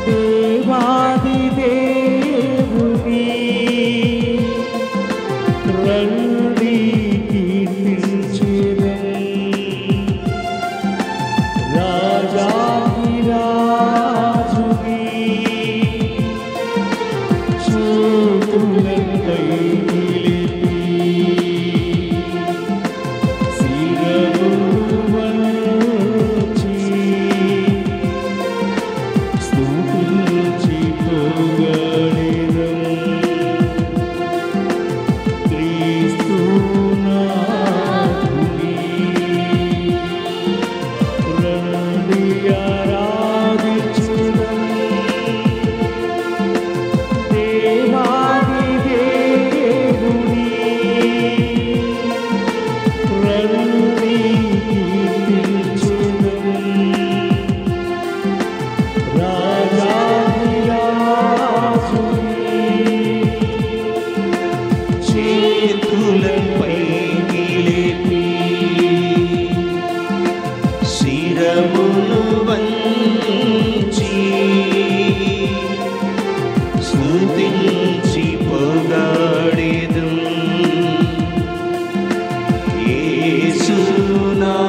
దేవాది దేవుని రండి కీర్తించెదం రాజాది రాజుని చేతులపై నిలిపి శిరములు వంచి స్తుతించి పొగడెదం క్రీస్తునాథుని రండి ఆరాధించెదం దేవాది దేవుని రండి కీర్తించెదం రాజాది రాజుని చేతులపై నిలిపి శిరములు వంచి స్తుతించి పొగడెదం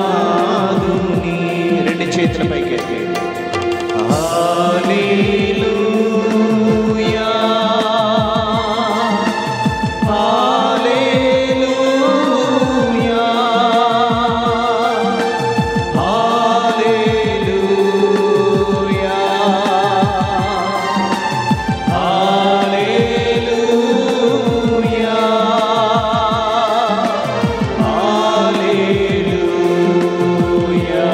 యేసునాథుని. రెండు చేతుల పైకెత్తి హల్లెలూయా హల్లెలూయా హల్లెలూయా హల్లెలూయా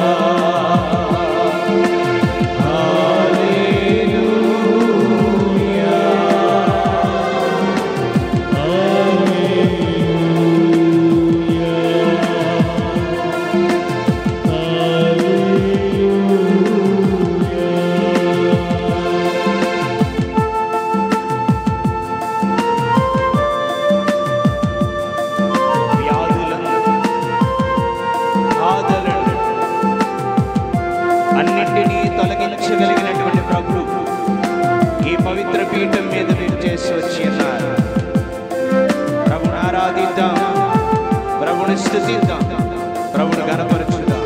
హల్లెలూయా వ్యాధులను బాధలను అన్నింటినీ తొలగించగలిగినటువంటి ప్రభు ఈ పవిత్ర పీఠం మీద మీరు చేసి వచ్చి ఉన్నారు. ప్రభుని ఆరాధిద్దాం, ప్రభుని స్తుతిద్దాం, ప్రభుని గణపరచుదాం.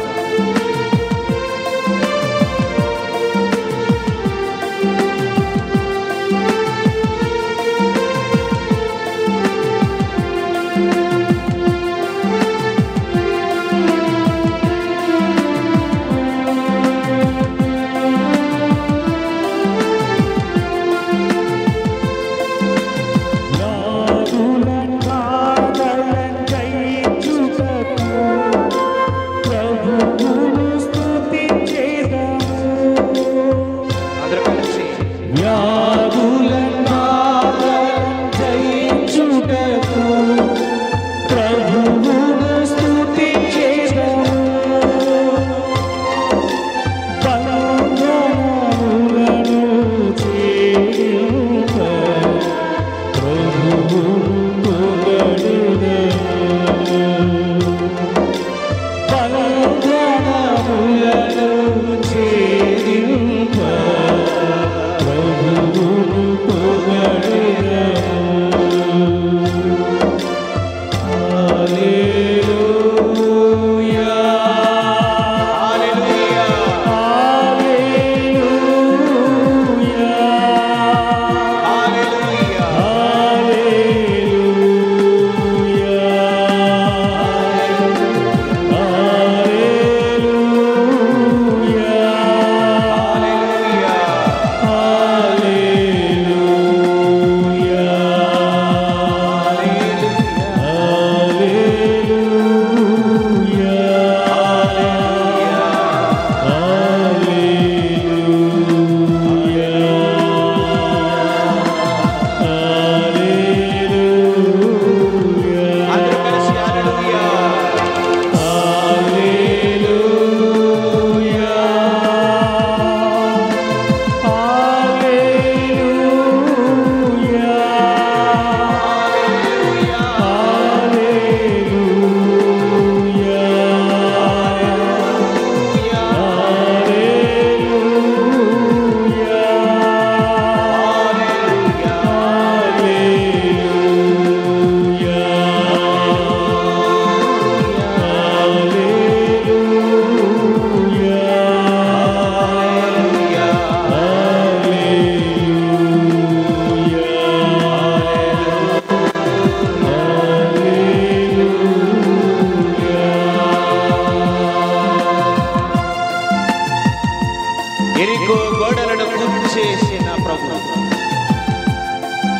నాదులన్ బాధలన్ జయించుటకు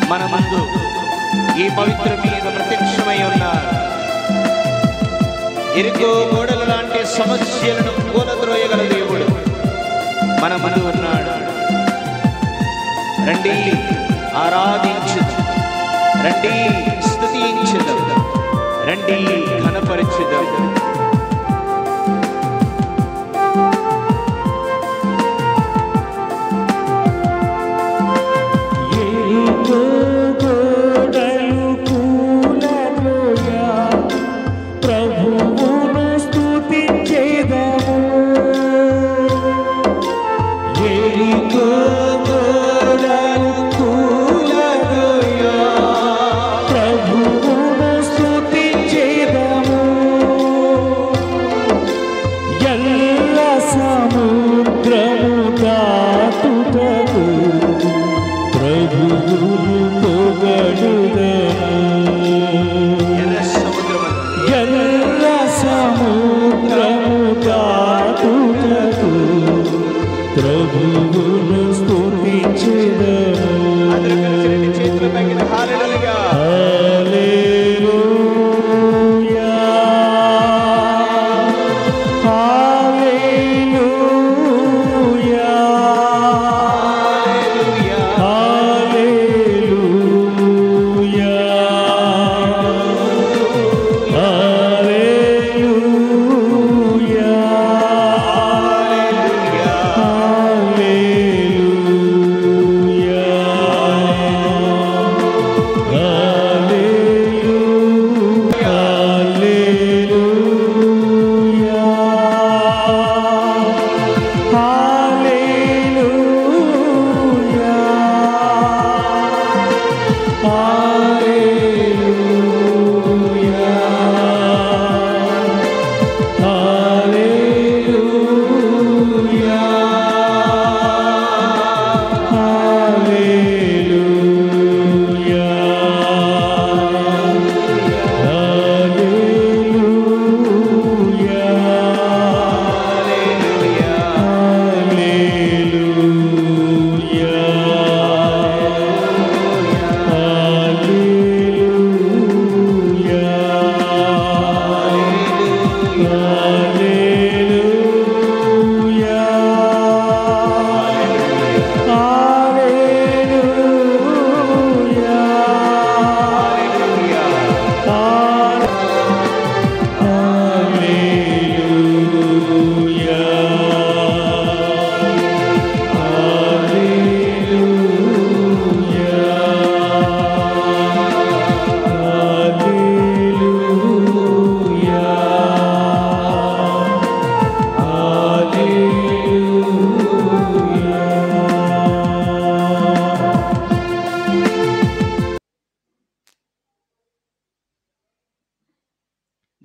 మన ముందు ఈ పవిత్ర మీద ప్రత్యక్షమై ఉన్నారు. ఎరుకో గోడల లాంటి సమస్యలను కూలద్రోయగల దేవుడు మన ముందు ఉన్నాడు. రండి ఆరాధించుదాం, రండి స్తుతించుదాం, రండి ఘనపరచుదాం.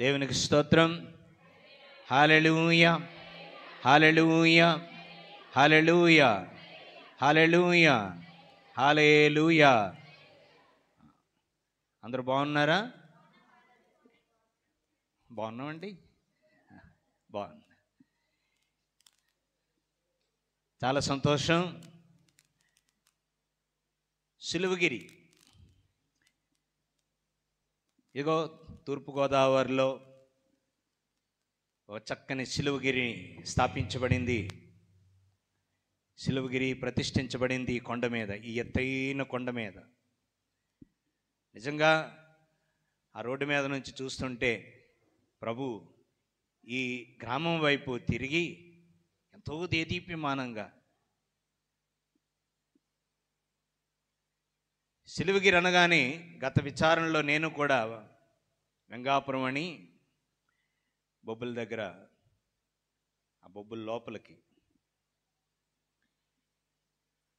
దేవునికి స్తోత్రం. హల్లెలూయా, హల్లెలూయా, హల్లెలూయా, హల్లెలూయా, హల్లెలూయా. అందరూ బాగున్నారా? బాగున్నామండి. బాగుంది, చాలా సంతోషం. సిలువగిరి, ఇగో తూర్పుగోదావరిలో ఒక చక్కని సిలువగిరి స్థాపించబడింది. సిలువగిరి ప్రతిష్ఠించబడింది ఈ కొండ మీద, ఈ ఎత్తైన కొండ మీద. నిజంగా ఆ రోడ్డు మీద నుంచి చూస్తుంటే ప్రభు ఈ గ్రామం వైపు తిరిగి ఎంతో దేదీప్యమానంగా, సిలువగిరి అనగానే గత విచారణలో నేను కూడా వెంగాపురం అని బొబ్బుల దగ్గర, ఆ బొబ్బుల లోపలికి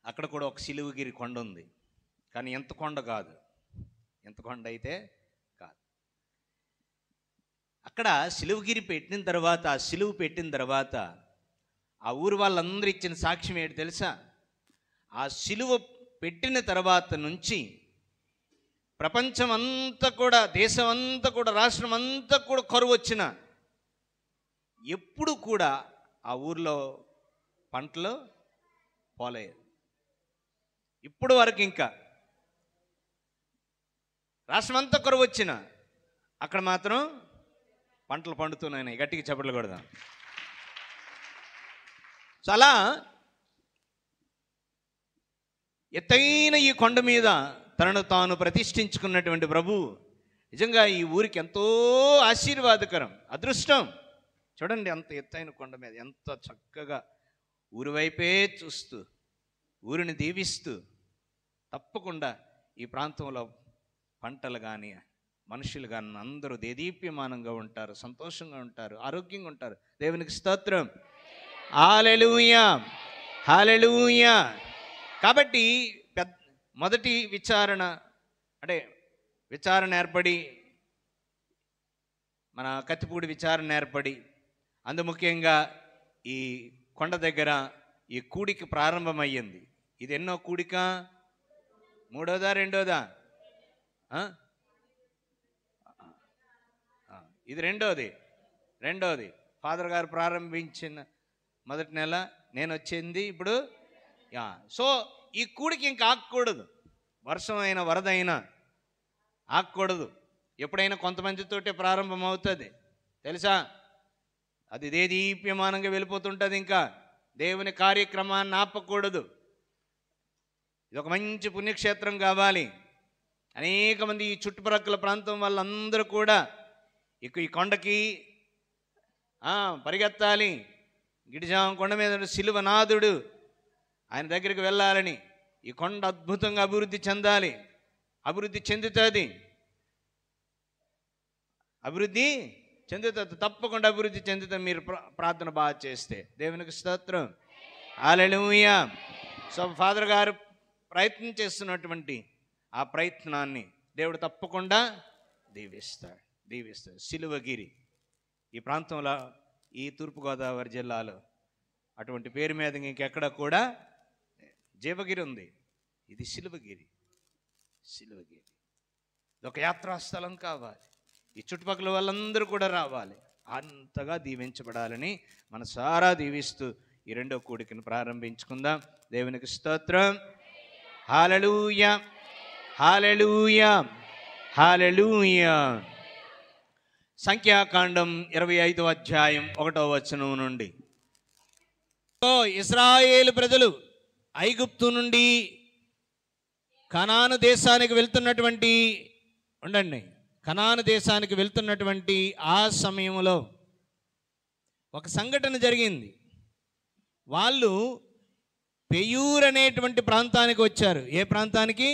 అక్కడ కూడా ఒక సిలువగిరి కొండ ఉంది. కానీ ఎంత కొండ కాదు, ఎంత కొండ అయితే కాదు. అక్కడ సిలువగిరి పెట్టిన తర్వాత, ఆ సిలువు పెట్టిన తర్వాత ఆ ఊరు వాళ్ళందరూ ఇచ్చిన సాక్ష్యం ఏంటి తెలుసా? ఆ సిలువ పెట్టిన తర్వాత నుంచి ప్రపంచం అంతా కూడా, దేశం అంతా కూడా, రాష్ట్రం అంతా కూడా కరువు వచ్చిన ఎప్పుడు కూడా ఆ ఊర్లో పంటలు పోలేదు. ఇప్పుడు వరకు ఇంకా రాష్ట్రమంతా కరువు వచ్చిన అక్కడ మాత్రం పంటలు పండుతున్నాయి. గట్టిగా చప్పట్లు కొడదాం. సో అలా ఎత్తైన ఈ కొండ మీద తనను తాను ప్రతిష్ఠించుకున్నటువంటి ప్రభు నిజంగా ఈ ఊరికి ఎంతో ఆశీర్వాదకరం, అదృష్టం. చూడండి, అంత ఎత్తైన కొండ మీద ఎంత చక్కగా ఊరి వైపే చూస్తూ ఊరిని దీవిస్తూ తప్పకుండా ఈ ప్రాంతంలో పంటలు కానీ మనుషులు కానీ అందరూ దేదీప్యమానంగా ఉంటారు, సంతోషంగా ఉంటారు, ఆరోగ్యంగా ఉంటారు. దేవునికి స్తోత్రం. హల్లెలూయా, హల్లెలూయా. కాబట్టి మొదటి విచారణ ఏర్పడి, మన కత్తిపూడి విచారణ ఏర్పడి, అందు ముఖ్యంగా ఈ కొండ దగ్గర ఈ కూడిక ప్రారంభమయ్యింది. ఇది ఎన్నో కూడిక? మూడోదా రెండోదా? ఇది రెండోది. ఫాదర్ గారు ప్రారంభించిన మొదటి నెల, నేను వచ్చింది ఇప్పుడు. సో ఈ కూడికి ఇంకా ఆగకూడదు. వర్షం అయినా వరద అయినా ఆగకూడదు. ఎప్పుడైనా కొంతమందితోటే ప్రారంభం అవుతుంది తెలుసా? అది దేదీప్యమానంగా వెళ్ళిపోతుంటుంది. ఇంకా దేవుని కార్యక్రమాన్ని ఆపకూడదు. ఇది ఒక మంచి పుణ్యక్షేత్రం కావాలి. అనేక మంది ఈ చుట్టుప్రక్కల ప్రాంతం వాళ్ళందరూ కూడా ఈ కొండకి పరిగెత్తాలి. గిడిజాం కొండ మీద శిలువనాథుడు, ఆయన దగ్గరికి వెళ్ళాలని. ఈ కొండ అద్భుతంగా అభివృద్ధి చెందాలి. అభివృద్ధి చెందుతుంది. తప్పకుండా అభివృద్ధి చెందుతుంది మీరు ప్రార్థన బాగా చేస్తే. దేవునికి స్తోత్రం. హల్లెలూయా. సో ఫాదర్ గారు ప్రయత్నం చేస్తున్నటువంటి ఆ ప్రయత్నాన్ని దేవుడు తప్పకుండా దీవిస్తాడు. సిలువగిరి ఈ ప్రాంతంలో, ఈ తూర్పుగోదావరి జిల్లాలో అటువంటి పేరు మీద ఇంకెక్కడ కూడా, జీవగిరి ఉంది, ఇది సిలువగిరి. ఇది ఒక యాత్రాస్థలం కావాలి. ఈ చుట్టుపక్కల వాళ్ళందరూ కూడా రావాలి. అంతగా దీవించబడాలని మనసారా దీవిస్తూ ఈ రెండో కూడికను ప్రారంభించుకుందాం. దేవునికి స్తోత్రం. హల్లెలూయా, హల్లెలూయా, హల్లెలూయా. సంఖ్యాకాండం 25వ అధ్యాయం 1వ వచనం నుండి. ఇశ్రాయేలు ప్రజలు ఐగుప్తు నుండి కనాను దేశానికి వెళ్తున్నటువంటి ఆ సమయంలో ఒక సంఘటన జరిగింది. వాళ్ళు పెయూర్ అనేటువంటి ప్రాంతానికి వచ్చారు. ఏ ప్రాంతానికి?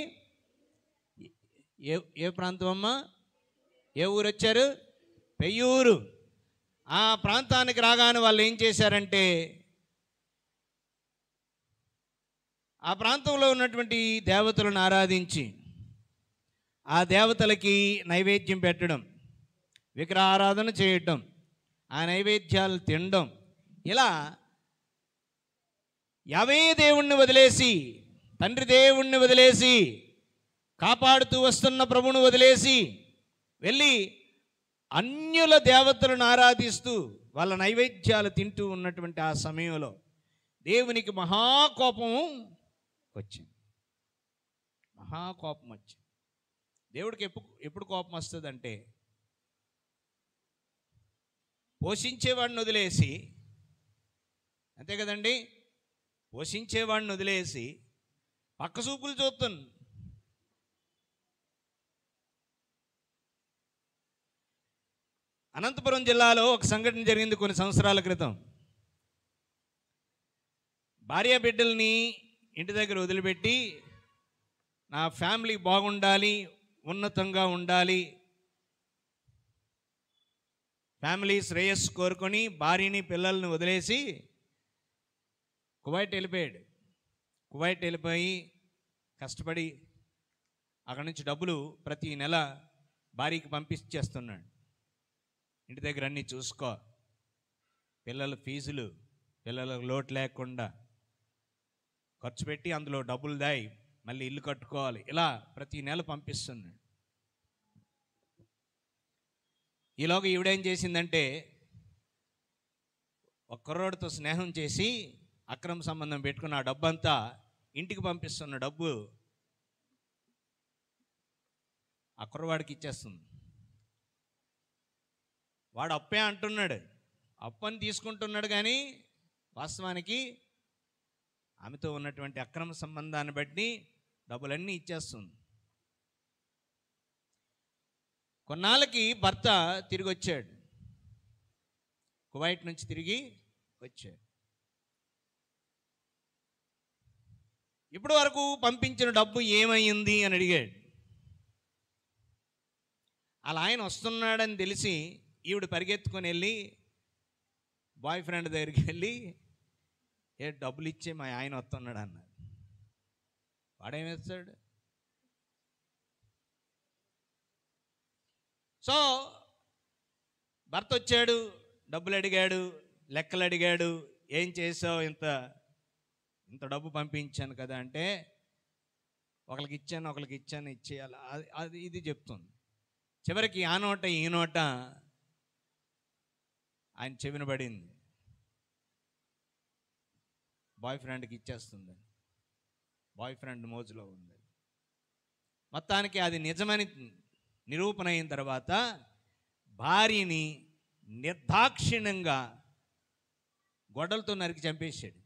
ఏ ప్రాంతం అమ్మా? ఏ ఊరు వచ్చారు? పెయూరు. ఆ ప్రాంతానికి రాగానే వాళ్ళు ఏం చేశారంటే, ఆ ప్రాంతంలో ఉన్నటువంటి దేవతలను ఆరాధించి ఆ దేవతలకి నైవేద్యం పెట్టడం, విగ్రహారాధన చేయటం, ఆ నైవేద్యాలు తినడం, ఇలా యావే దేవుణ్ణి వదిలేసి, తండ్రి దేవుణ్ణి వదిలేసి, కాపాడుతూ వస్తున్న ప్రభువును వదిలేసి వెళ్ళి అన్యుల దేవతలను ఆరాధిస్తూ వాళ్ళ నైవేద్యాలు తింటూ ఉన్నటువంటి ఆ సమయంలో దేవునికి మహాకోపం వచ్చింది. దేవుడికి ఎప్పుడు కోపం వస్తుందంటే, పోషించేవాడిని వదిలేసి, అంతే కదండి, పోషించేవాడిని వదిలేసి పక్క చూపులు చూస్తాను. అనంతపురం జిల్లాలో ఒక సంఘటన జరిగింది కొన్ని సంవత్సరాల క్రితం. భార్య బిడ్డల్ని ఇంటి దగ్గర వదిలిపెట్టి, నా ఫ్యామిలీ బాగుండాలి, ఉన్నతంగా ఉండాలి, ఫ్యామిలీ శ్రేయస్సు కోరుకొని భార్యని పిల్లల్ని వదిలేసి కువైట్ వెళ్ళిపోయి కష్టపడి అక్కడి నుంచి డబ్బులు ప్రతి నెల భార్యకి పంపించేస్తున్నాడు. ఇంటి దగ్గర అన్నీ చూసుకో, పిల్లల ఫీజులు, పిల్లలకు లోటు లేకుండా ఖర్చు పెట్టి అందులో డబ్బులు దాయి మళ్ళీ ఇల్లు కట్టుకోవాలి, ఇలా ప్రతి నెల పంపిస్తున్నాడు. ఈలోగా ఈవిడేం చేసిందంటే, ఒక కుర్రోడితో స్నేహం చేసి అక్రమ సంబంధం పెట్టుకున్న ఆ డబ్బంతా, ఇంటికి పంపిస్తున్న డబ్బు ఆ కుర్రవాడికి ఇచ్చేస్తుంది. వాడు అప్పే అంటున్నాడు, అప్పని తీసుకుంటున్నాడు, కానీ వాస్తవానికి ఆమెతో ఉన్నటువంటి అక్రమ సంబంధాన్ని బట్టి డబ్బులన్నీ ఇచ్చేస్తుంది. కొన్నాళ్ళకి భర్త తిరిగి వచ్చాడు, కువైట్ నుంచి తిరిగి వచ్చాడు. ఇప్పటి వరకు పంపించిన డబ్బు ఏమైంది అని అడిగాడు. అలా ఆయన వస్తున్నాడని తెలిసి ఈవిడ పరిగెత్తుకొని వెళ్ళి బాయ్ ఫ్రెండ్ దగ్గరికి వెళ్ళి, డబ్బులు ఇచ్చే మా ఆయన వస్తున్నాడు అన్నాడు. వాడేమేస్తాడు? సో భర్త వచ్చాడు, డబ్బులు అడిగాడు, లెక్కలు అడిగాడు. ఏం చేసావు, ఇంత డబ్బు పంపించాను కదా అంటే, ఒకరికి ఇచ్చాను ఇచ్చేయాలి, అది ఇది చెప్తుంది. చివరికి ఆ నోట ఈ నోట ఆయన చెవిన పడింది, బాయ్ ఫ్రెండ్కి ఇచ్చేస్తుంది. బాయ్ ఫ్రెండ్ మోజులో ఉంది. మొత్తానికి అది నిజమని నిరూపణ అయిన తర్వాత భార్యని నిర్దాక్షిణ్యంగా గొడ్డలతో నరికి చంపేశాడు.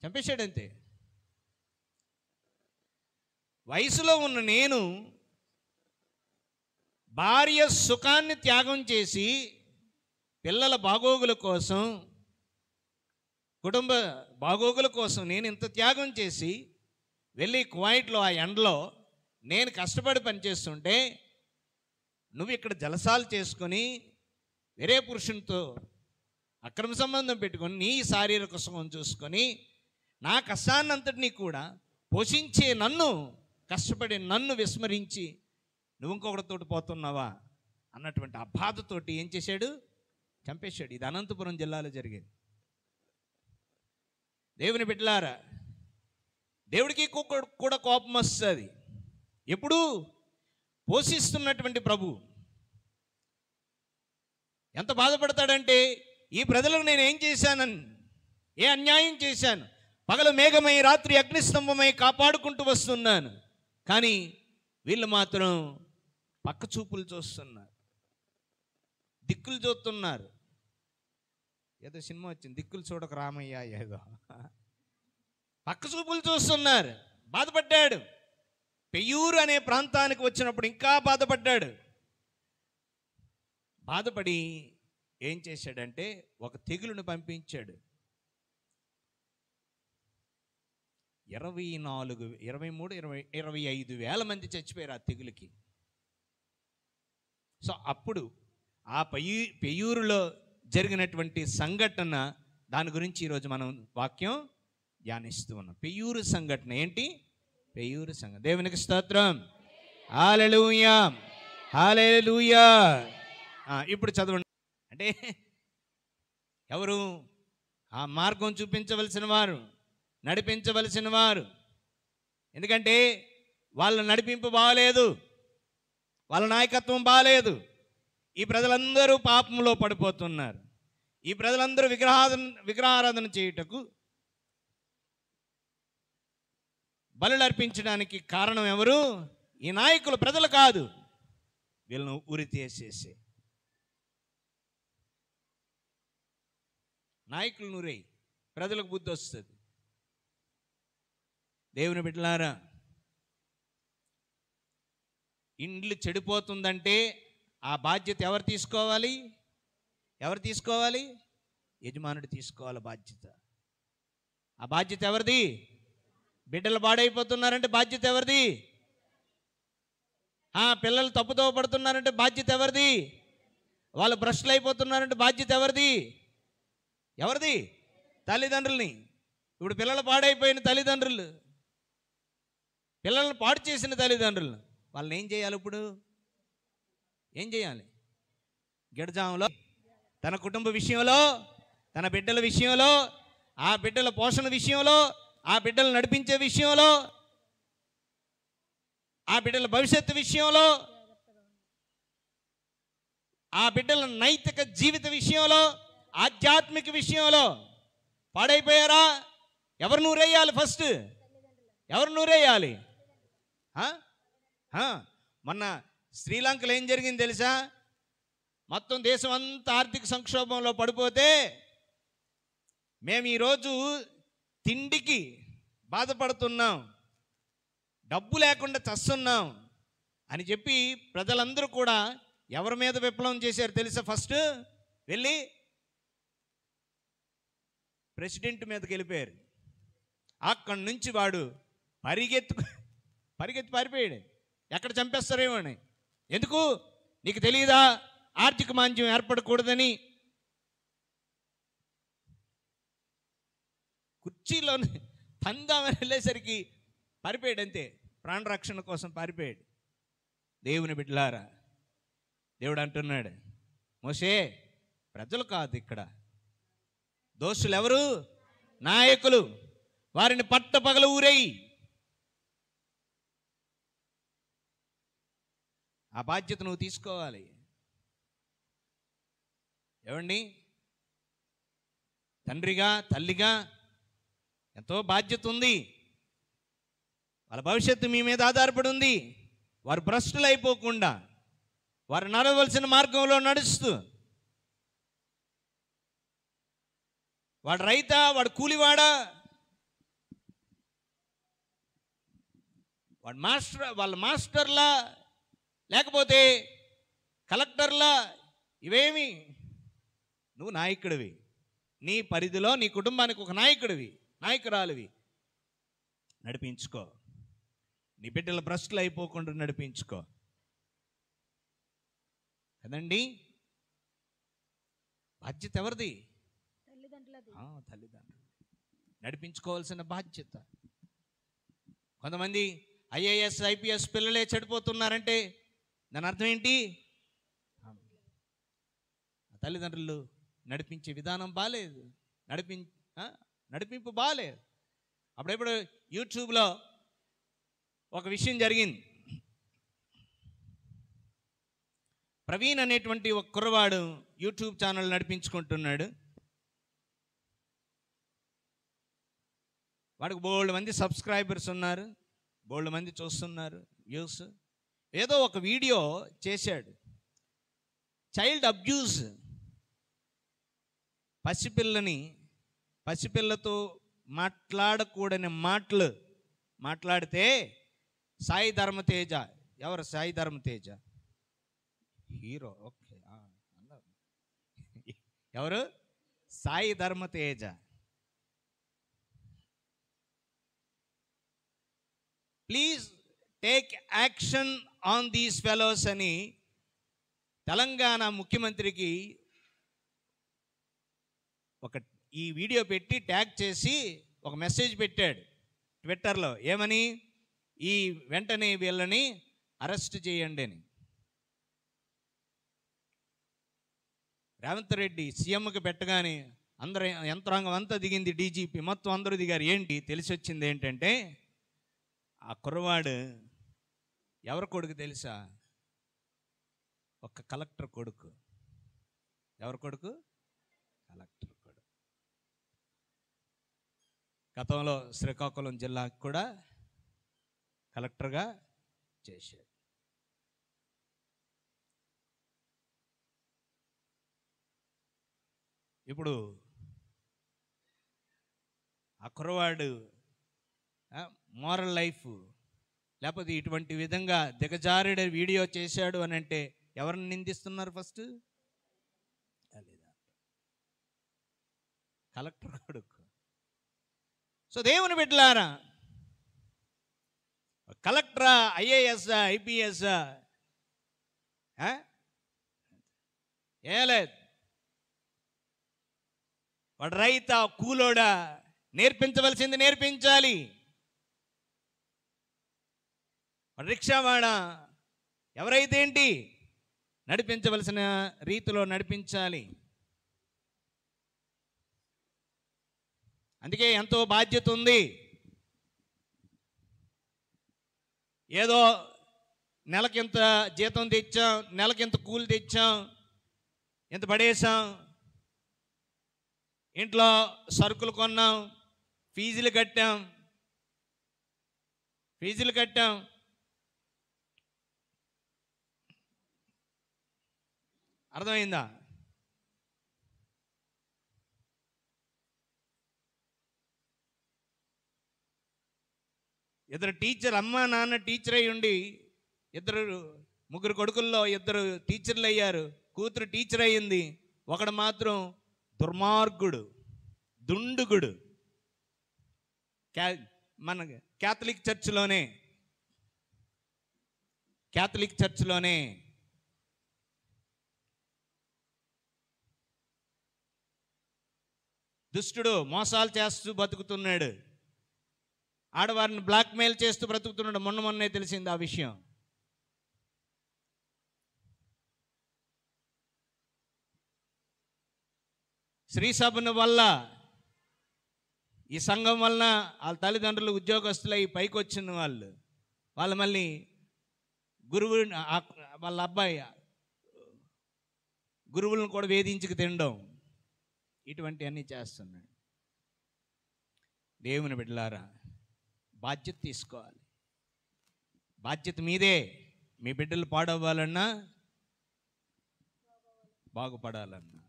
చంపేశాడంతే. వయసులో ఉన్న నేను భార్య సుఖాన్ని త్యాగం చేసి పిల్లల బాగోగుల కోసం, కుటుంబ బాగోగుల కోసం నేను ఇంత త్యాగం చేసి వెళ్ళి కువైట్లో ఆ ఎండలో నేను కష్టపడి పనిచేస్తుంటే, నువ్వు ఇక్కడ జలసాలు చేసుకొని వేరే పురుషునితో అక్రమ సంబంధం పెట్టుకొని నీ శారీరక సుఖం చూసుకొని నా కష్టాన్నంతటినీ కూడా పోషించే నన్ను, కష్టపడి నన్ను విస్మరించి నువ్వు ఇంకొకటితోటి పోతున్నావా అన్నటువంటి ఆ బాధతోటి ఏం చేశాడు? చంపేశాడు. ఇది అనంతపురం జిల్లాలో జరిగేది. దేవుని బిడ్డలారా, దేవుడికి కూడా కోపం వస్తుంది. ఎప్పుడు? పోషిస్తున్నటువంటి ప్రభు ఎంత బాధపడతాడంటే, ఈ ప్రజలకు నేను ఏం చేశానని, ఏ అన్యాయం చేశాను, పగలు మేఘమై రాత్రి అగ్నిస్తంభమై కాపాడుకుంటూ వస్తున్నాను, కానీ వీళ్ళు మాత్రం పక్క చూపులు చూస్తున్నారు, దిక్కులు చూస్తున్నారు. ఏదో సినిమా వచ్చింది, దిక్కులు చూడక రామయ్య, ఏదో పక్క చూపులు చూస్తున్నారు. బాధపడ్డాడు. పెయ్యూరు అనే ప్రాంతానికి వచ్చినప్పుడు ఇంకా బాధపడ్డాడు. బాధపడి ఏం చేశాడంటే ఒక తెగులును పంపించాడు. 25,000 మంది చచ్చిపోయారు ఆ తెగులుకి. సో అప్పుడు ఆ పెయ్యూరులో జరిగినటువంటి సంఘటన, దాని గురించి ఈరోజు మనం వాక్యం ధ్యానిస్తూ ఉన్నాం. పెయ్యూరు సంఘటన ఏంటి? పెయ్యూరు సంఘటన. దేవునికి స్తోత్రం. హల్లెలూయా, హల్లెలూయా. ఇప్పుడు చదవండి. అంటే ఎవరు? ఆ మార్గం చూపించవలసిన వారు, నడిపించవలసిన వారు. ఎందుకంటే వాళ్ళ నడిపింపు బాగలేదు, వాళ్ళ నాయకత్వం బాగలేదు. ఈ ప్రజలందరూ పాపంలో పడిపోతున్నారు. ఈ ప్రజలందరూ విగ్రహారాధన చేయుటకు, బలులు అర్పించడానికి కారణం ఎవరు? ఈ నాయకులు, ప్రజలు కాదు. వీళ్ళను ఉరి తీసేసే నాయకులు నూరై ప్రజలకు బుద్ధి వస్తుంది. దేవుని బిడ్డలారా, ఇండ్లు చెడిపోతుందంటే ఆ బాధ్యత ఎవరు తీసుకోవాలి? ఎవరు తీసుకోవాలి? యజమానుడు తీసుకోవాలి బాధ్యత. ఆ బాధ్యత ఎవరిది? బిడ్డలు పాడైపోతున్నారంటే బాధ్యత ఎవరిది? పిల్లలు తప్పుతో పడుతున్నారంటే బాధ్యత ఎవరిది? వాళ్ళు భ్రష్టులు అయిపోతున్నారంటే బాధ్యత ఎవరిది? ఎవరిది? తల్లిదండ్రుల్ని. ఇప్పుడు పిల్లలు పాడైపోయిన తల్లిదండ్రులు, పిల్లల్ని పాడు చేసిన తల్లిదండ్రులు, వాళ్ళని ఏం చేయాలి? ఇప్పుడు ఏం చేయాలి? గిడజాములో తన కుటుంబ విషయంలో, తన బిడ్డల విషయంలో, ఆ బిడ్డల పోషణ విషయంలో, ఆ బిడ్డలు నడిపించే విషయంలో, ఆ బిడ్డల భవిష్యత్తు విషయంలో, ఆ బిడ్డల నైతిక జీవిత విషయంలో, ఆధ్యాత్మిక విషయంలో పాడైపోయారా? ఎవరు నూరేయాలి? ఫస్ట్ ఎవరు నూరేయాలి? మొన్న శ్రీలంకలో ఏం జరిగింది తెలుసా? మొత్తం దేశం అంతా ఆర్థిక సంక్షోభంలో పడిపోతే మేము ఈరోజు తిండికి బాధపడుతున్నాం, డబ్బు లేకుండా చస్తున్నాం అని చెప్పి ప్రజలందరూ కూడా ఎవరి మీద విప్లవం చేశారు తెలుసా? ఫస్ట్ వెళ్ళి ప్రెసిడెంట్ మీదకి వెళ్ళిపోయారు. అక్కడి నుంచి వాడు పరిగెత్తి పారిపోయాడు. ఎక్కడ చంపేస్తారేమో అని. ఎందుకు? నీకు తెలియదా ఆర్థిక మాంద్యం ఏర్పడకూడదని? కుర్చీలో పందామని వెళ్ళేసరికి పారిపోయాడు, అంతే. ప్రాణరక్షణ కోసం పారిపోయాడు. దేవుని బిడ్డలారా, దేవుడు అంటున్నాడు, మోషే ప్రజలు కాదు ఇక్కడ దోషులు. ఎవరు? నాయకులు. వారిని పట్టపగలు ఊరేయి. ఆ బాధ్యత నువ్వు తీసుకోవాలి. ఏమండి, తండ్రిగా తల్లిగా ఎంతో బాధ్యత ఉంది. వాళ్ళ భవిష్యత్తు మీ మీద ఆధారపడి ఉంది. వారు భ్రష్టులు అయిపోకుండా వారు నడవలసిన మార్గంలో నడుస్తూ, వాడు రైతా, వాడు కూలివాడా, వాడు వాళ్ళ మాస్టర్లా లేకపోతే కలెక్టర్లా, ఇవేమి, నువ్వు నాయకుడివి. నీ పరిధిలో నీ కుటుంబానికి ఒక నాయకుడివి, నాయకురాలివి. నడిపించుకో. నీ బిడ్డల భ్రష్టులు అయిపోకుండా నడిపించుకో కదండి. బాధ్యత ఎవరిది? తల్లిదండ్రులు. నడిపించుకోవాల్సిన బాధ్యత. కొంతమంది ఐఏఎస్ ఐపీఎస్ పిల్లలే చెడిపోతున్నారంటే దాని అర్థం ఏంటి? తల్లిదండ్రులు నడిపించే విధానం బాగాలేదు, నడిపింపు బాగాలేదు. అప్పుడెప్పుడు యూట్యూబ్లో ఒక విషయం జరిగింది. ప్రవీణ్ అనేటువంటి ఒక కుర్రవాడు యూట్యూబ్ ఛానల్ నడిపించుకుంటున్నాడు. వాడికి బోల్డ్ మంది సబ్స్క్రైబర్స్ ఉన్నారు, బోల్డ్ మంది చూస్తున్నారు వ్యూస్. ఏదో ఒక వీడియో చేశాడు, చైల్డ్ అబ్యూజ్. పసిపిల్లతో మాట్లాడకూడని మాటలు మాట్లాడితే సాయి ధర్మతేజ, ఎవరు సాయి ధర్మతేజ? హీరో. ఓకే, ఎవరు? Sai Dharmateja. Please take action on these fellows అని తెలంగాణ ముఖ్యమంత్రికి ఈ వీడియో పెట్టి ట్యాగ్ చేసి ఒక మెసేజ్ పెట్టాడు ట్విట్టర్లో. ఏమని? ఈ వెంటనే వీళ్ళని అరెస్ట్ చేయండి అని. రేవంత్ రెడ్డి సీఎంకి పెట్టగానే అందరూ యంత్రాంగం అంతా దిగింది, డీజీపీ మొత్తం అందరూ దిగారు. ఏంటి తెలిసి వచ్చింది ఏంటంటే, ఆ కుర్రవాడు ఎవరి కొడుకు తెలుసా? ఒక కలెక్టర్ కొడుకు. ఎవరి కొడుకు? కలెక్టర్ కొడుకు. గతంలో శ్రీకాకుళం జిల్లాకు కూడా కలెక్టర్గా చేశాడు. ఇప్పుడు ఆ కుర్రవాడు మోరల్ లైఫ్ లేకపోతే ఇటువంటి విధంగా దిగజారుడ వీడియో చేశాడు అని అంటే ఎవరిని నిందిస్తున్నారు? ఫస్ట్ కలెక్టర్ కొడుకు. సో దేవుని బిడ్డలారా, కలెక్టరా, ఐఏఎస్, ఐపీఎస్ ఏ లేదు, వాడు రైతా, కూలోడా, నేర్పించవలసింది నేర్పించాలి. వాడు రిక్షావాడా, ఎవరైతే ఏంటి, నడిపించవలసిన రీతిలో నడిపించాలి. అందుకే ఎంతో బాధ్యత ఉంది. ఏదో నెలకింత జీతం తెచ్చాం, నెలకింత కూలి తెచ్చాం, ఇంత పడేసాం, ఇంట్లో సరుకులు కొన్నాం, ఫీజులు కట్టాం, ఫీజులు కట్టాం, అర్థమైందా? ఇద్దరు టీచర్, అమ్మ నాన్న టీచర్ అయి ఉండి ముగ్గురు కొడుకుల్లో ఇద్దరు టీచర్లు అయ్యారు, కూతురు టీచర్ అయ్యింది, ఒకడు మాత్రం దుర్మార్గుడు, దుండుగుడు. మన క్యాథలిక్ చర్చ్లోనే దుష్టుడు మోసాలు చేస్తూ బతుకుతున్నాడు, ఆడవారిని బ్లాక్మెయిల్ చేస్తూ బ్రతుకుతున్నాడు. మొన్నే తెలిసింది ఆ విషయం. శ్రీ సభను వల్ల, ఈ సంఘం వలన వాళ్ళ తల్లిదండ్రులు ఉద్యోగస్తులై పైకి వచ్చిన వాళ్ళు మళ్ళీ గురువు, వాళ్ళ అబ్బాయి గురువులను కూడా వేధించుకు తినడం, ఇటువంటివన్నీ చేస్తున్నాడు. దేవుని బిడ్డలారా, బాధ్యత తీసుకోవాలి. బాధ్యత మీదే. మీ బిడ్డలు పాడవ్వాలన్నా, బాగుపడాలన్నా.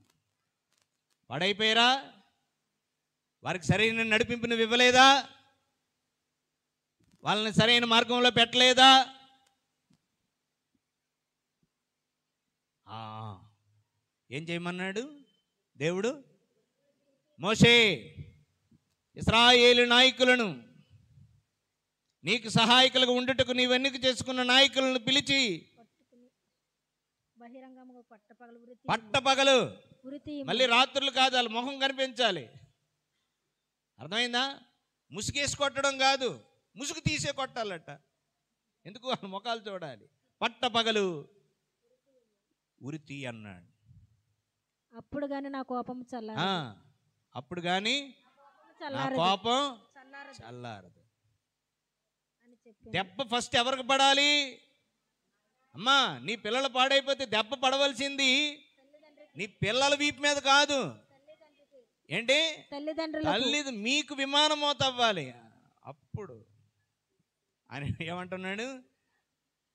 పాడైపోయారా? వారికి సరైన నడిపింపును ఇవ్వలేదా? వాళ్ళని సరైన మార్గంలో పెట్టలేదా? ఏం చేయమన్నాడు దేవుడు? మోషే, ఇశ్రాయేలు నాయకులను, నీకు సహాయకులుగా ఉండుటకు నీవు ఎన్నిక చేసుకున్న నాయకులను పిలిచి పట్టపగలు, మళ్ళీ రాత్రులు కాదు, వాళ్ళ మొహం కనిపించాలి. అర్థమైందా? ముసుగేసి కొట్టడం కాదు, ముసుగు తీసే కొట్టాలట. ఎందుకు? వాళ్ళ ముఖాలు చూడాలి. పట్టపగలు ఉరితి అన్నాడు. అప్పుడు గాని నా కోపం చల్లారదు. అప్పుడు గాని నా కోపం చల్లారదు. దెబ్బ ఫస్ట్ ఎవరికి పడాలి? అమ్మా, నీ పిల్లలు పాడైపోతే దెబ్బ పడవలసింది నీ పిల్లల వీపు మీద కాదు. ఏంటి? తల్లి మీకు విమానమోత అవ్వాలి. అప్పుడు ఆయన ఏమంటున్నాడు?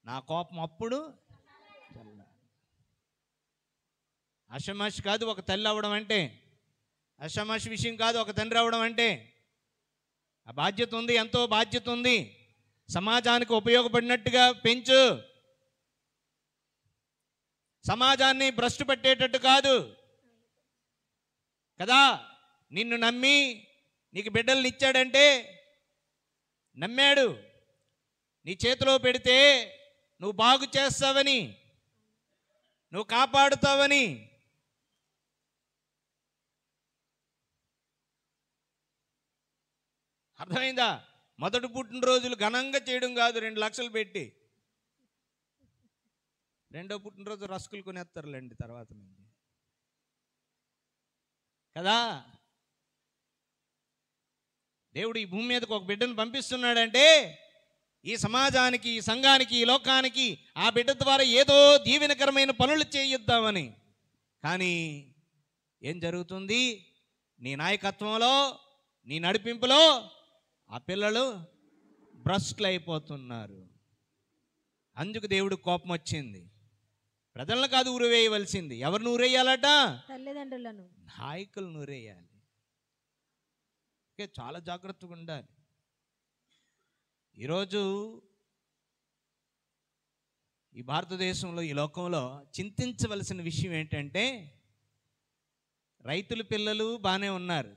నా కోపం అప్పుడు అషమాషి కాదు ఒక తల్లి అవ్వడం అంటే, అషమాషి విషయం కాదు ఒక తండ్రి అవ్వడం అంటే. ఆ బాధ్యత ఉంది, ఎంతో బాధ్యత ఉంది. సమాజానికి ఉపయోగపడినట్టుగా పెంచు, సమాజాన్ని భ్రష్టు పెట్టేటట్టు కాదు కదా. నిన్ను నమ్మి నీకు బిడ్డల్ని ఇచ్చాడంటే, నమ్మాడు, నీ చేతిలో పెడితే నువ్వు బాగు చేస్తావని, నువ్వు కాపాడుతావని. అర్థమైందా? మొదటి పుట్టినరోజులు ఘనంగా చేయడం కాదు, 2 లక్షలు పెట్టి. రెండో పుట్టినరోజు రస్కులు కొనేస్తారులేండి తర్వాత నుండి కదా. దేవుడు ఈ భూమి మీదకి ఒక బిడ్డను పంపిస్తున్నాడంటే, ఈ సమాజానికి, ఈ సంఘానికి, ఈ లోకానికి ఆ బిడ్డ ద్వారా ఏదో దీవెనకరమైన పనులు చేయిద్దామని. కానీ ఏం జరుగుతుంది? నీ నాయకత్వంలో, నీ నడిపింపులో ఆ పిల్లలు భ్రష్టులు అయిపోతున్నారు. అందుకు దేవుడు కోపం వచ్చింది. ప్రజలను కాదు ఊరేయవలసింది. ఎవరిని ఊరేయాలట? తల్లిదండ్రులను, నాయకులను ఊరేయాలి. చాలా జాగ్రత్తగా ఉండాలి. ఈరోజు ఈ భారతదేశంలో, ఈ లోకంలో చింతించవలసిన విషయం ఏంటంటే, రైతుల పిల్లలు బాగానే ఉన్నారు,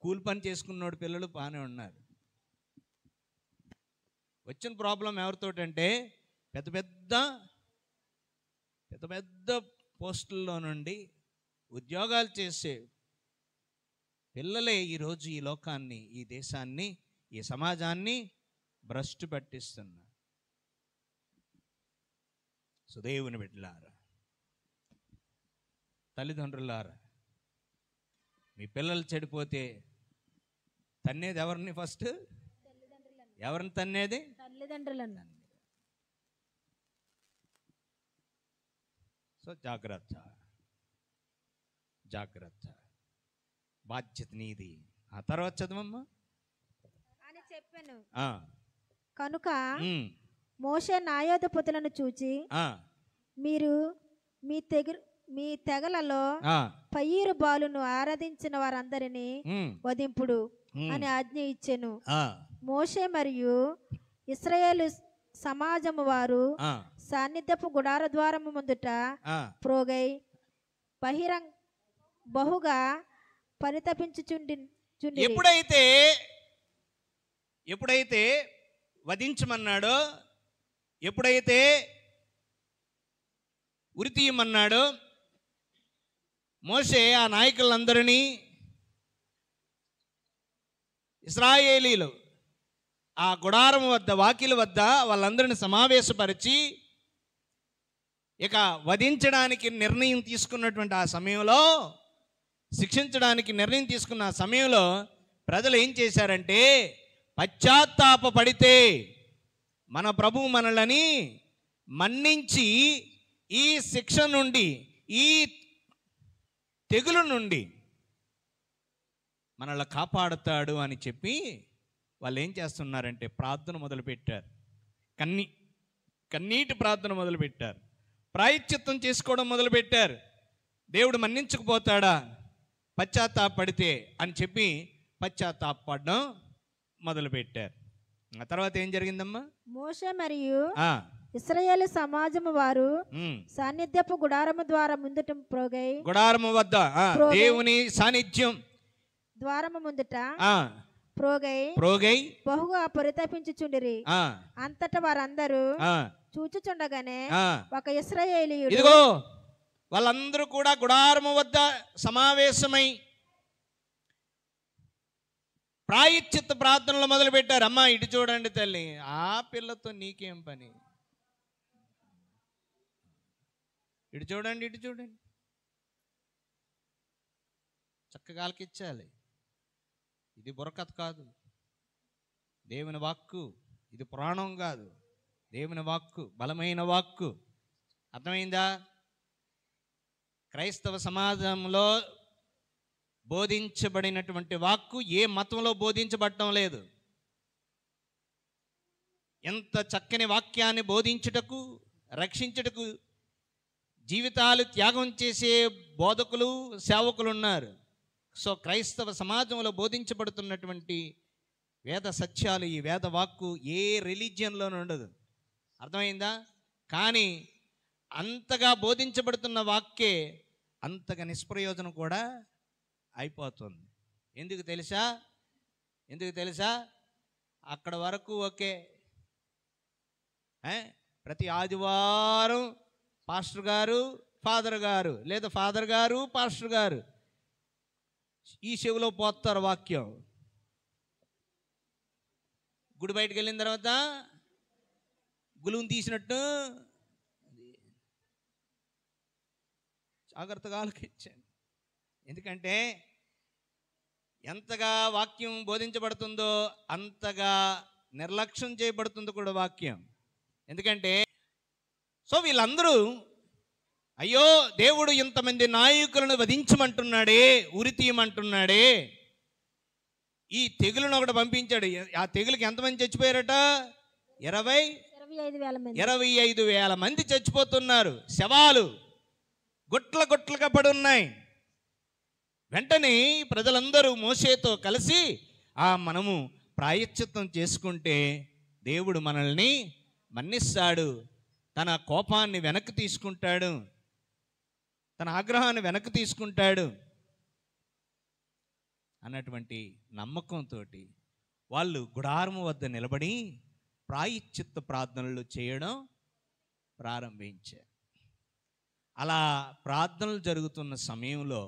కూలి పని చేసుకున్నోడు పిల్లలు బాగానే ఉన్నారు. వచ్చిన ప్రాబ్లం ఎవరితోటంటే, పెద్ద పెద్ద పోస్టుల్లో నుండి ఉద్యోగాలు చేసే పిల్లలే ఈరోజు ఈ లోకాన్ని, ఈ దేశాన్ని, ఈ సమాజాన్ని భ్రష్టు పట్టిస్తున్నారు. దేవుని బిడ్డలారా, తల్లిదండ్రులారా, మీ పిల్లలు చెడిపోతే తన్నేది ఎవరిని? ఫస్ట్ ఎవరిని తన్నేది? తల్లిదండ్రులను. జాగ్రత్త, బాధ్యత నీది. ఆ తర్వాత చదవమ్మా అని చెప్పాను. కనుక ఉమ్, మోషే న్యాయాధిపతులను చూచి ఆ, మీరు మీ తెగలలో ఆ, పయ్యూరు బాలును ఆరాధించిన వారందరినీ ఉమ్, వధింపుడు ఉమ్, అని ఆజ్ఞ ఇచ్చెను. ఆ, మోషే మరియు ఇశ్రాయేలు సమాజము వారు ఆ, సాన్నిధ్యపు గుడార ద్వారము ముందుట ఆ, ప్రోగై బహుగా పరితపించుచుండి ఎప్పుడైతే వధించమన్నాడో, ఎప్పుడైతే ఉరి తీయమన్నాడో, మోషే ఆ నాయకులందరినీ, ఇశ్రాయేలీలు ఆ గుడారం వద్ద, వాకిల వద్ద వాళ్ళందరిని సమావేశపరిచి ఇక వధించడానికి నిర్ణయం తీసుకున్నటువంటి ఆ సమయంలో, శిక్షించడానికి నిర్ణయం తీసుకున్న ఆ సమయంలో ప్రజలు ఏం చేశారంటే, పశ్చాత్తాపపడితే మన ప్రభువు మనల్ని మన్నించి ఈ శిక్ష నుండి, ఈ తెగులు నుండి మనల్ని కాపాడుతాడు అని చెప్పి వాళ్ళు ఏం చేస్తున్నారంటే ప్రార్థన మొదలుపెట్టారు. కన్నీటి ప్రార్థన మొదలుపెట్టారు. ప్రాయశ్చిత్తం చేసుకోవడం మొదలుపెట్టారు. దేవుడు మన్నించకపోతాడా పశ్చాత్తాపడితే అని చెప్పి పశ్చాత్తాపడడం మొదలుపెట్టారు. ఆ తర్వాత ఏం జరిగిందమ్మా? మోషే మరియు ఆ, ఇశ్రాయేలు సమాజము వారు ఉమ్, సాన్నిధ్యపు గుడారము ద్వారా ముందుట ప్రోగై గుడారము వద్ద దేవుని సాన్నిధ్యం ద్వారము ముందుట ఆ, ప్రోగై బహుగా పరితపించుచుండిరి. ఆ, అంతటా వారందరూ ఆ, చూచుచుండగానే ఆ. ఒక ఇశ్రాయేలీయుడు ఇదిగో వాళ్ళందరూ కూడా గుడారము వద్ద సమావేశమై ప్రాయశ్చిత్త ప్రార్థనలు మొదలు పెట్టారు. అమ్మా ఇటు చూడండి తల్లి, ఆ పిల్లతో నీకేం పని, ఇటు చూడండి, ఇటు చూడండి, చక్కగా ఆలకించాలి. ఇది బుర్రకథ కాదు, దేవుని వాక్కు. ఇది పురాణం కాదు, దేవుని వాక్కు, బలమైన వాక్కు. అర్థమైందా? క్రైస్తవ సమాజంలో బోధించబడినటువంటి వాక్కు ఏ మతంలో బోధించబడటం లేదు. ఎంత చక్కని వాక్యాన్ని బోధించుటకు, రక్షించుటకు జీవితాలు త్యాగం చేసే బోధకులు, సేవకులు ఉన్నారు. సో క్రైస్తవ సమాజంలో బోధించబడుతున్నటువంటి వేద సత్యాలు, ఈ వేద వాక్కు ఏ రిలీజియన్లోనూ ఉండదు. అర్థమైందా? కానీ అంతగా బోధించబడుతున్న వాక్యే అంతగా నిష్ప్రయోజనం కూడా అయిపోతుంది. ఎందుకు తెలుసా? అక్కడ వరకు ఓకే, ప్రతి ఆదివారం పాస్టర్ గారు, ఫాదర్ గారు, లేదా ఫాదర్ గారు, పాస్టర్ గారు ఈ చెవిలో పోస్తారు వాక్యం. గుడి బయటకు వెళ్ళిన తర్వాత గులువుని తీసినట్టు జాగ్రత్తగా ఆలోచించండి. ఎందుకంటే ఎంతగా వాక్యం బోధించబడుతుందో అంతగా నిర్లక్ష్యం చేయబడుతుందో కూడా వాక్యం. ఎందుకంటే సో వీళ్ళందరూ అయ్యో దేవుడు ఇంతమంది నాయకులను వధించమంటున్నాడే, ఉరి తీయమంటున్నాడే, ఈ తెగులను ఒకటి పంపించాడు. ఆ తెగులకి ఎంతమంది చచ్చిపోయారట? 25,000 మంది చచ్చిపోతున్నారు. శవాలు గుట్లుగా పడి ఉన్నాయి. వెంటనే ప్రజలందరూ మోషేతో కలిసి మనము ప్రాయశ్చిత్తం చేసుకుంటే దేవుడు మనల్ని మన్నిస్తాడు, తన కోపాన్ని వెనక్కి తీసుకుంటాడు, తన ఆగ్రహాన్ని వెనక్కి తీసుకుంటాడు అన్నటువంటి నమ్మకంతో వాళ్ళు గుడారము వద్ద నిలబడి ప్రాయశ్చిత్త ప్రార్థనలు చేయడం ప్రారంభించారు. అలా ప్రార్థనలు జరుగుతున్న సమయంలో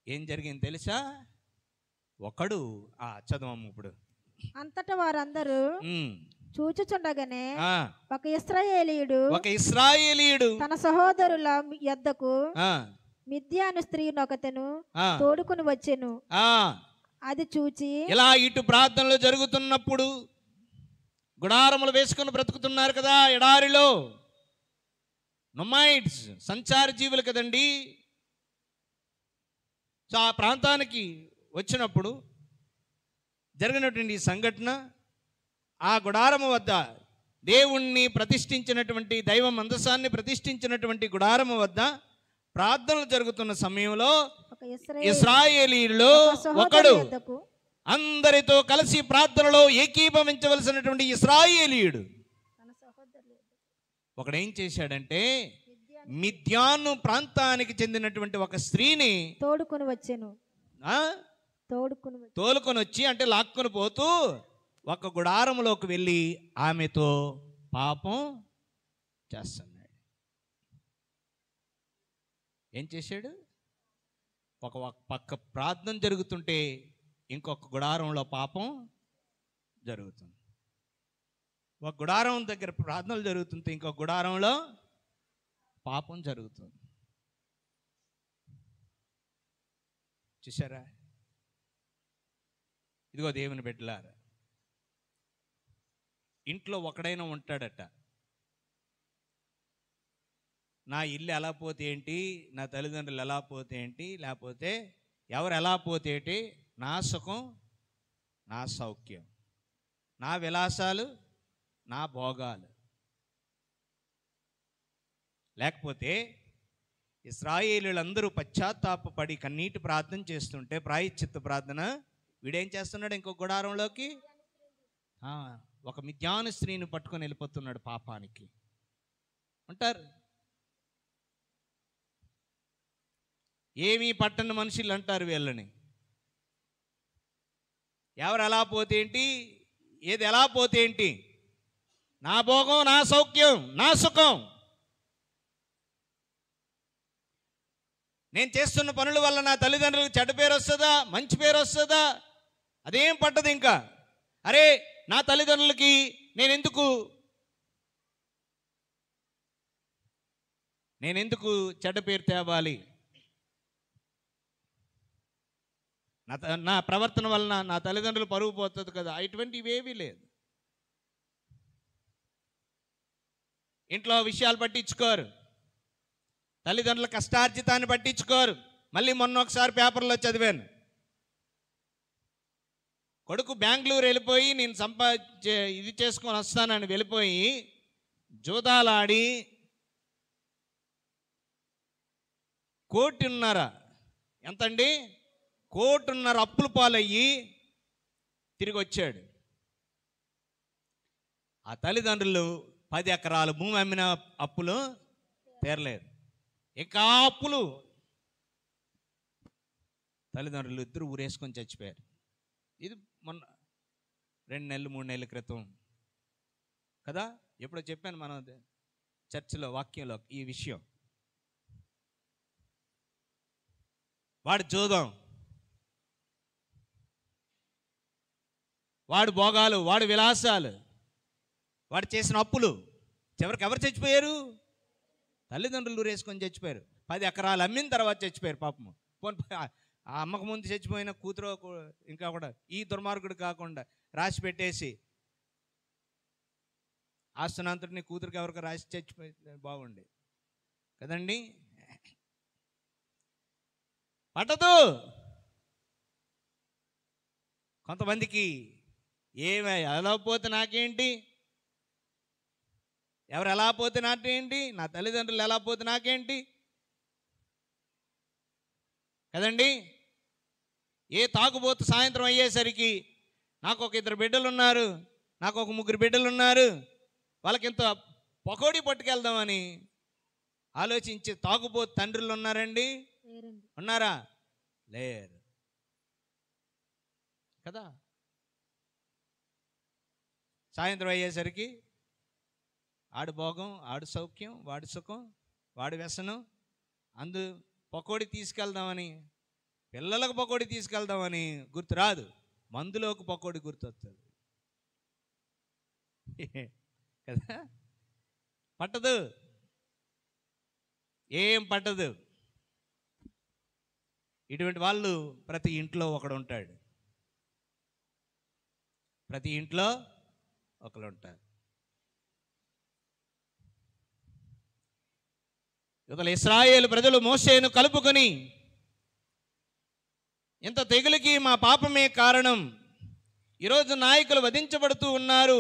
ఏం జరిగింది తెలుసా? ఒకడు చదవము ఇప్పుడు. అంతటా వారందరూ చూచుచుండగానే ఒక ఇశ్రాయేలీయుడు తన సహోదరుల యొద్దకు మిద్యాను స్త్రీ నొకతెను తోడుకుని వచ్చెను. అది చూచి ఇలా ఇటు ప్రార్థనలు జరుగుతున్నప్పుడు గుడారములు వేసుకుని బ్రతుకుతున్నారు కదా ఎడారిలో, నొమైడ్స్ సంచార జీవులు కదండి. సో ఆ ప్రాంతానికి వచ్చినప్పుడు జరిగినటువంటి సంఘటన, ఆ గుడారము వద్ద దేవుణ్ణి ప్రతిష్ఠించినటువంటి దైవ మందసాన్ని ప్రతిష్ఠించినటువంటి గుడారము వద్ద ప్రార్థనలు జరుగుతున్న సమయంలో ఇశ్రాయేలీయుల్లో ఒకడు, అందరితో కలిసి ప్రార్థనలో ఏకీభవించవలసినటువంటి ఇశ్రాయేలీయుడు ఒకడేం చేశాడంటే మిద్యాను ప్రాంతానికి చెందినటువంటి ఒక స్త్రీని తోడుకొని వచ్చాను, తోలుకొని వచ్చి అంటే లాక్కొని పోతూ ఒక గుడారంలోకి వెళ్ళి ఆమెతో పాపం చేస్తున్నాడు. ఏం చేశాడు? ఒక పక్క ప్రార్థన జరుగుతుంటే ఇంకొక గుడారంలో పాపం జరుగుతుంది. ఒక గుడారం దగ్గర ప్రార్థనలు జరుగుతుంటే ఇంకొక గుడారంలో పాపం జరుగుతుంది. చూసారా? ఇదిగో దేవుని బిడ్డలారా, ఇంట్లో ఒకడైనా ఉంటాడట, నా ఇల్లు ఎలా పోతే ఏంటి, నా తల్లిదండ్రులు ఎలా పోతే ఏంటి, లేకపోతే ఎవరు ఎలా పోతే ఏంటి, నా సుఖం, నా సౌఖ్యం, నా విలాసాలు, నా భోగాలు. లేకపోతే ఇశ్రాయేలీయులందరూ పశ్చాత్తాపపడి కన్నీటి ప్రార్థన చేస్తుంటే, ప్రాయశ్చిత్త ప్రార్థన, వీడేం చేస్తున్నాడు? ఇంకో గుడారంలోకి ఒక మిద్యాను స్త్రీని పట్టుకొని వెళ్ళిపోతున్నాడు పాపానికి. ఉంటారు ఏమీ పట్టని మనుషులు అంటారు వీళ్ళని. ఎవరు ఎలా పోతే ఏంటి, ఏది ఎలా పోతే ఏంటి, నా భోగం, నా సౌఖ్యం, నా సుఖం, నేను చేస్తున్న పనుల వల్ల నా తల్లిదండ్రులకు చెడ్డ పేరు వస్తుందా, మంచి పేరు వస్తుందా, అదేం పట్టదు. ఇంకా అరే నా తల్లిదండ్రులకి నేనెందుకు చెడ్డ పేరు తేవాలి, నా ప్రవర్తన వలన నా తల్లిదండ్రులు పరువు పోతుంది కదా, ఇటువంటివి ఏవీ లేదు. ఇంట్లో విషయాలు పట్టించుకోరు, తల్లిదండ్రుల కష్టార్జితాన్ని పట్టించుకోరు. మళ్ళీ మొన్న ఒకసారి పేపర్లో చదివాను, కొడుకు బెంగళూరు వెళ్ళిపోయి నేను ఇది చేసుకొని వస్తానని వెళ్ళిపోయి జూదాలాడి 1.5 కోటి ఎంతండి, 1.5 కోటి అప్పుల పాలయ్యి తిరిగి వచ్చాడు. ఆ తల్లిదండ్రులు 10 ఎకరాల భూమి అమ్మిన అప్పులు తీరలేదు, ఇంకా అప్పులు. తల్లిదండ్రులు ఇద్దరు ఊరేసుకొని చచ్చిపోయారు. ఇది మొన్న 2 నెలలు 3 నెలల క్రితం కదా, ఎప్పుడో చెప్పాను మనం చర్చిలో వాక్యంలో ఈ విషయం. వాడు జోదం, వాడు భోగాలు, వాడు విలాసాలు, వాడు చేసిన అప్పులు, చివరికి ఎవరు చచ్చిపోయారు? తల్లిదండ్రులు ఊరేసుకొని చచ్చిపోయారు. 10 ఎకరాలు అమ్మిన తర్వాత చచ్చిపోయారు పాపము. ఆ అమ్మకు ముందు చచ్చిపోయిన కూతురు ఇంకా కూడా ఈ దుర్మార్గుడు కాకుండా రాసి పెట్టేసి ఆస్తునంతటిని కూతురికి ఎవరికి రాసి చచ్చిపోయి బాగుండే కదండి. పట్టదు. కొంతమందికి ఏమే ఎలా పోతే నాకేంటి, ఎవరు ఎలా పోతే నాకేంటి, నా తల్లిదండ్రులు ఎలా పోతే నాకేంటి కదండి. ఏ తాగుబోతు సాయంత్రం అయ్యేసరికి నాకు ఒక 2 బిడ్డలు ఉన్నారు, నాకు ఒక 3 బిడ్డలు ఉన్నారు, వాళ్ళకి ఇంత పకోడీ పట్టుకెళ్దామని ఆలోచించి తాగుబోతు తండ్రులు ఉన్నారండి? ఉన్నారా? లేరు కదా. సాయంత్రం అయ్యేసరికి ఆడు భోగం, ఆడు సౌఖ్యం, వాడి సుఖం, వాడి వ్యసనం, పకోడీ తీసుకెళ్దామని, పిల్లలకు పకోడీ తీసుకెళ్దామని గుర్తు రాదు, మందులోకి పకోడీ గుర్తొస్తుంది కదా. పట్టదు, ఏం పట్టదు. ఇటువంటి వాళ్ళు ప్రతి ఇంట్లో ఒకడు ఉంటాడు, ప్రతి ఇంట్లో ఒకరు ఉంటారు. ఇతర ఇశ్రాయేలు ప్రజలు మోషేను కలుపుకొని, ఇంత తెగులుకి మా పాపమే కారణం, ఈరోజు నాయకులు వధించబడుతూ ఉన్నారు.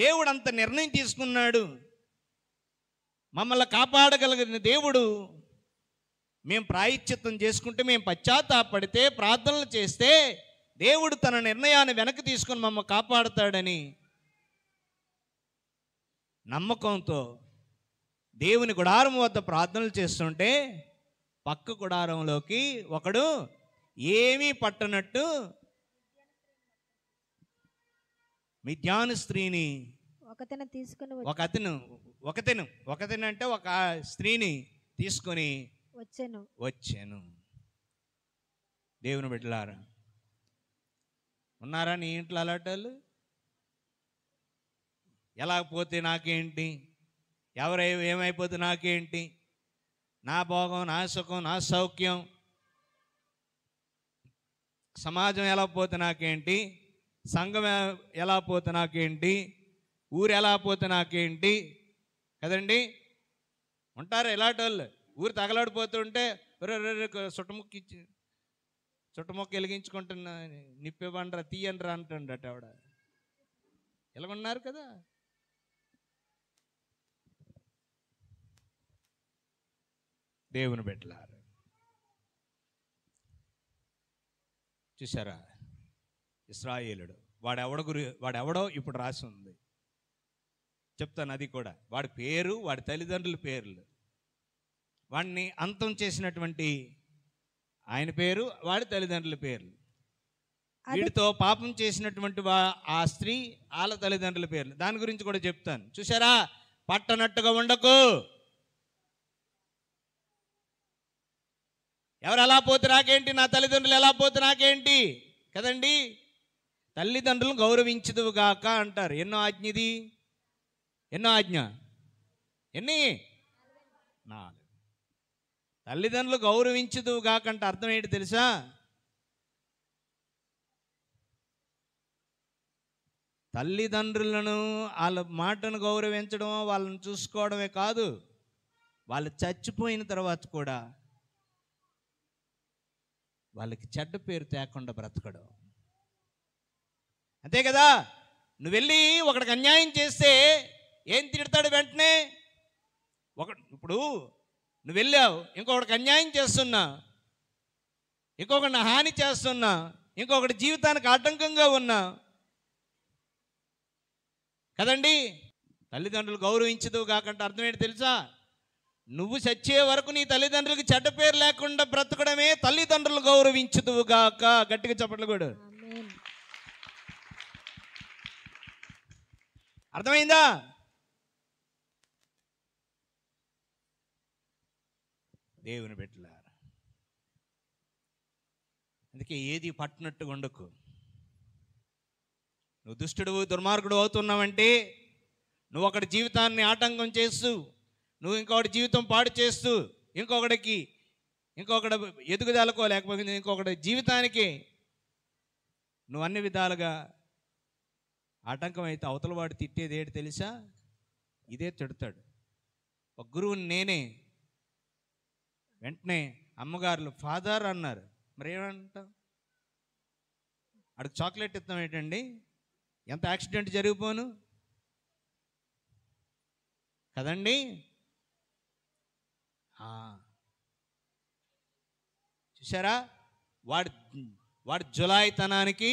దేవుడు అంత నిర్ణయం తీసుకున్నాడు. మమ్మల్ని కాపాడగలిగిన దేవుడు, మేము ప్రాయశ్చిత్తం చేసుకుంటే, మేము పశ్చాత్తాపడితే, ప్రార్థనలు చేస్తే దేవుడు తన నిర్ణయాన్ని వెనక్కి తీసుకుని మమ్మల్ని కాపాడుతాడని నమ్మకంతో దేవుని గుడారం వద్ద ప్రార్థనలు చేస్తుంటే పక్క గుడారంలోకి ఒకడు ఏమీ పట్టనట్టు మిద్యాను స్త్రీని ఒకతను అంటే ఒక స్త్రీని తీసుకొని వచ్చాను. దేవుని బిడ్డలారా, ఉన్నారా నీ ఇంట్లో అలాంటి? ఎలా పోతే నాకేంటి, ఎవరు ఏమైపోతే నాకేంటి, నా భోగం, నా సుఖం, నా సౌఖ్యం, సమాజం ఎలా పోతే నాకేంటి, సంఘం ఎలా పోతే నాకేంటి, ఊరు ఎలా పోతే నాకేంటి, కదండి? ఉంటారు ఇలాంటి వాళ్ళు. ఊరు తగలాడిపోతుంటే చుట్టముక్క వెలిగించుకుంటున్నా, నిప్పివ్వండ్రా, తీయండ్రా అంటుండట ఆవిడ. ఎలాగున్నారు కదా. దేవుని బిడ్డలారా, చూసారా? ఇశ్రాయేలుడు వాడెవడో ఇప్పుడు రాసి ఉంది, చెప్తాను అది కూడా. వాడి పేరు, వాడి తల్లిదండ్రుల పేర్లు, వాడిని అంతం చేసినటువంటి ఆయన పేరు, వాడి తల్లిదండ్రుల పేర్లు, వీడితో పాపం చేసినటువంటి ఆ స్త్రీ, వాళ్ళ తల్లిదండ్రుల పేర్లు, దాని గురించి కూడా చెప్తాను. చూసారా? పట్టనట్టుగా ఉండకు. ఎవరు ఎలా పోతే నాకేంటి, నా తల్లిదండ్రులు ఎలా పోతే నాకేంటి, కదండి? తల్లిదండ్రులను గౌరవించదువు గాక అంటారు. ఎన్నో ఆజ్ఞ ఇది? ఎన్నో ఆజ్ఞ? ఎన్ని? 4. తల్లిదండ్రులు గౌరవించదువు గాక అంటే అర్థం ఏంటి తెలుసా? తల్లిదండ్రులను, వాళ్ళ మాటను గౌరవించడం, వాళ్ళని చూసుకోవడమే కాదు, వాళ్ళు చచ్చిపోయిన తర్వాత కూడా వాళ్ళకి చెడ్డ పేరు తేకుండా బ్రతకడం. అంతే కదా? నువ్వు వెళ్ళి ఒకడికి అన్యాయం చేస్తే ఏం తిడతాడు వెంటనే? ఇప్పుడు నువ్వు వెళ్ళావు, ఇంకొకడికి అన్యాయం చేస్తున్నా, ఇంకొకడిని హాని చేస్తున్నా, ఇంకొకటి జీవితానికి ఆటంకంగా ఉన్నా, కదండి? తల్లిదండ్రులు గౌరవించదు కాకంటే అర్థం ఏంటి తెలుసా? నువ్వు చచ్చే వరకు నీ తల్లిదండ్రులకి చెడ్డ పేరు లేకుండా బ్రతకడమే తల్లిదండ్రులు గౌరవించదువు గాక. గట్టిగా చప్పట్లు కూడా. అర్థమైందా? దేవుని బిడ్డలారా, అందుకే ఏది పట్టినట్టుగా ఉండకు. నువ్వు దుష్టుడు, దుర్మార్గుడు అవుతున్నావంటే, నువ్వు ఒకటి జీవితాన్ని ఆటంకం చేస్తూ, నువ్వు ఇంకొకటి జీవితం పాడు చేస్తూ, ఇంకొకటి ఎదుగుదలకో లేకపోతే ఇంకొకటి జీవితానికి నువ్వు అన్ని విధాలుగా ఆటంకం అయితే అవతల వాడు తిట్టేది ఏంటి తెలుసా? ఇదే తిడతాడు. ఒక గురువుని నేనే వెంటనే అమ్మగారులు ఫాదర్ అన్నారు, మరి ఏమంటాం? అడికి చాక్లెట్ ఇస్తాం ఏంటండి? ఎంత యాక్సిడెంట్ జరిగిపోను కదండి? చూసారా? వాడి జులాయితనానికి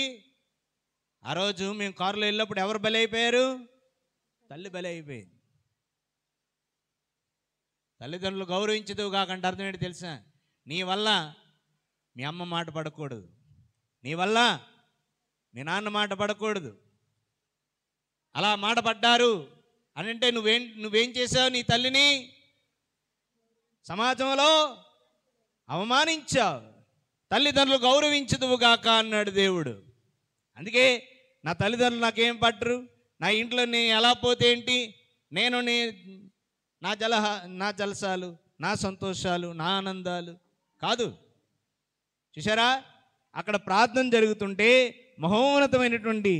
ఆ రోజు మేము కారులో వెళ్ళినప్పుడు ఎవరు బలి అయిపోయారు? తల్లి బలి అయిపోయింది. తల్లిదండ్రులు గౌరవించదు కాకంటే అర్థం ఏంటి తెలుసా? నీ వల్ల మీ అమ్మ మాట పడకూడదు, నీ వల్ల మీ నాన్న మాట పడకూడదు. అలా మాట పడ్డారు అని అంటే నువ్వేం చేసావు? నీ తల్లిని సమాజంలో అవమానించావు. తల్లిదండ్రులు గౌరవించదువు గాక అన్నాడు దేవుడు. అందుకే నా తల్లిదండ్రులు నాకేం పట్టరు, నా ఇంట్లో నేను ఎలా పోతే ఏంటి, నేను నా జలసాలు, నా సంతోషాలు, నా ఆనందాలు కాదు. చూసారా? అక్కడ ప్రార్థన జరుగుతుంటే మహోన్నతమైనటువంటి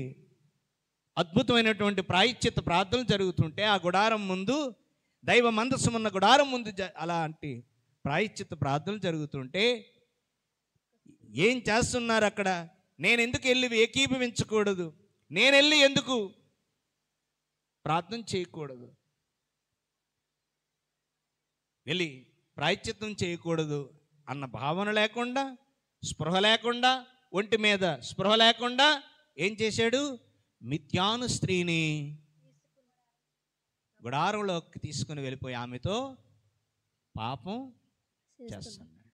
అద్భుతమైనటువంటి ప్రాయశ్చిత్త ప్రార్థనలు జరుగుతుంటే ఆ గుడారం ముందు, దైవ మందసమున్న గుడారం ముందు అలాంటి ప్రాయశ్చిత్త ప్రార్థనలు జరుగుతుంటే ఏం చేస్తున్నారు అక్కడ? నేను ఎందుకు వెళ్ళి ఏకీభవించకూడదు, నేను వెళ్ళి ఎందుకు ప్రార్థన చేయకూడదు, వెళ్ళి ప్రాయశ్చిత్తం చేయకూడదు అన్న భావన లేకుండా, స్పృహ లేకుండా, ఒంటి మీద స్పృహ లేకుండా ఏం చేశాడు? మిథ్యాను స్త్రీని గుడారంలోకి తీసుకుని వెళ్ళిపోయి ఆమెతో పాపం చేస్తాడు.